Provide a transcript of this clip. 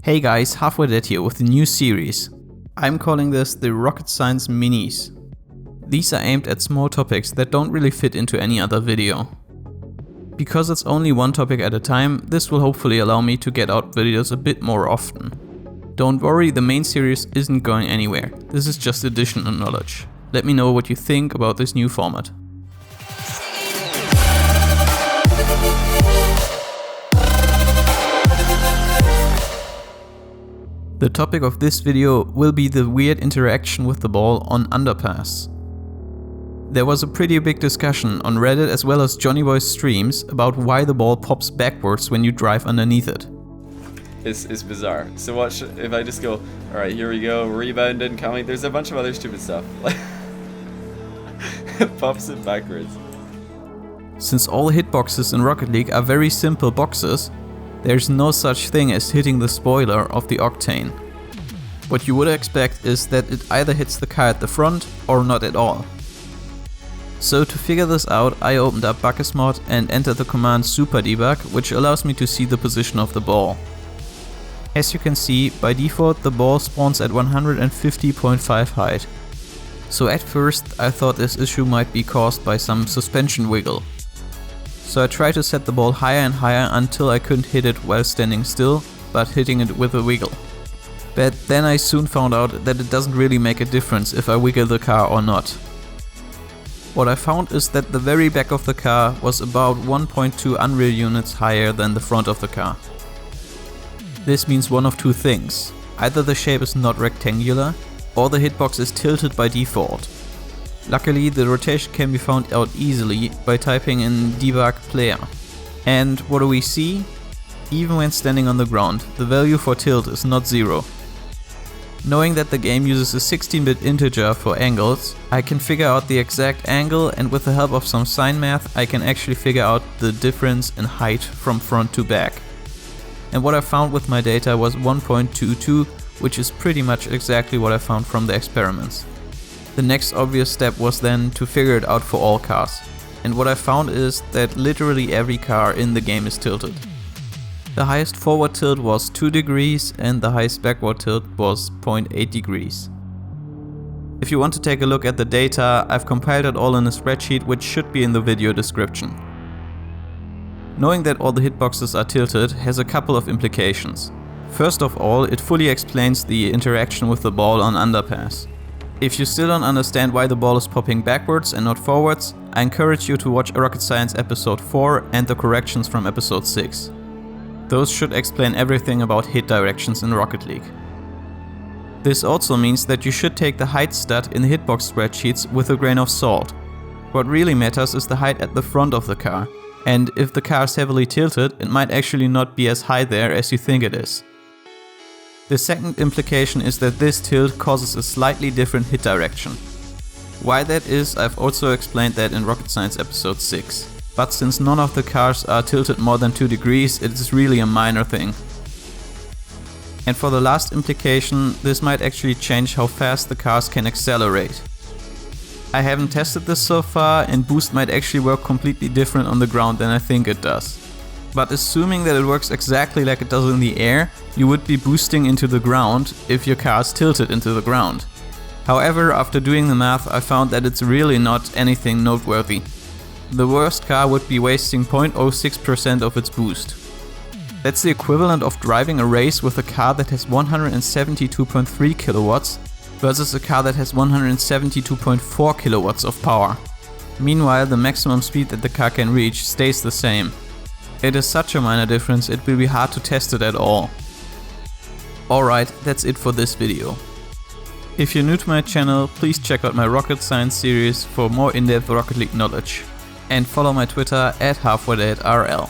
Hey guys, Halfway Dead here with a new series. I'm calling this the Rocket Science Minis. These are aimed at small topics that don't really fit into any other video. Because it's only one topic at a time, this will hopefully allow me to get out videos a bit more often. Don't worry, the main series isn't going anywhere. This is just additional knowledge. Let me know what you think about this new format. The topic of this video will be the weird interaction with the ball on underpass. There was a pretty big discussion on Reddit as well as Johnny Boy's streams about why the ball pops backwards when you drive underneath it. It's bizarre. So watch, if I just go, alright, here we go, rebound incoming, there's a bunch of other stupid stuff. It pops it backwards. Since all hitboxes in Rocket League are very simple boxes, there's no such thing as hitting the spoiler of the octane. What you would expect is that it either hits the car at the front or not at all. So to figure this out, I opened up Buckesmod and entered the command superdebug, which allows me to see the position of the ball. As you can see, by default the ball spawns at 150.5 height. So at first I thought this issue might be caused by some suspension wiggle. So I tried to set the ball higher and higher until I couldn't hit it while standing still, but hitting it with a wiggle. But then I soon found out that it doesn't really make a difference if I wiggle the car or not. What I found is that the very back of the car was about 1.2 Unreal units higher than the front of the car. This means one of two things. Either the shape is not rectangular, or the hitbox is tilted by default. Luckily, the rotation can be found out easily by typing in debug player. And what do we see? Even when standing on the ground, the value for tilt is not 0. Knowing that the game uses a 16-bit integer for angles, I can figure out the exact angle, and with the help of some sign math, I can actually figure out the difference in height from front to back. And what I found with my data was 1.22, which is pretty much exactly what I found from the experiments. The next obvious step was then to figure it out for all cars. And what I found is that literally every car in the game is tilted. The highest forward tilt was 2 degrees and the highest backward tilt was 0.8 degrees. If you want to take a look at the data, I've compiled it all in a spreadsheet which should be in the video description. Knowing that all the hitboxes are tilted has a couple of implications. First of all, it fully explains the interaction with the ball on underpass. If you still don't understand why the ball is popping backwards and not forwards, I encourage you to watch Rocket Science episode 4 and the corrections from episode 6. Those should explain everything about hit directions in Rocket League. This also means that you should take the height stat in the hitbox spreadsheets with a grain of salt. What really matters is the height at the front of the car, and if the car is heavily tilted, it might actually not be as high there as you think it is. The second implication is that this tilt causes a slightly different hit direction. Why that is, I've also explained that in Rocket Science episode 6. But since none of the cars are tilted more than 2 degrees, it is really a minor thing. And for the last implication, this might actually change how fast the cars can accelerate. I haven't tested this so far, and boost might actually work completely different on the ground than I think it does. But assuming that it works exactly like it does in the air, you would be boosting into the ground if your car is tilted into the ground. However, after doing the math, I found that it's really not anything noteworthy. The worst car would be wasting 0.06% of its boost. That's the equivalent of driving a race with a car that has 172.3 kilowatts versus a car that has 172.4 kilowatts of power. Meanwhile, the maximum speed that the car can reach stays the same. It is such a minor difference, it will be hard to test it at all. Alright, that's it for this video. If you're new to my channel, please check out my Rocket Science series for more in-depth Rocket League knowledge. And follow my Twitter @HalfwayDeadRL.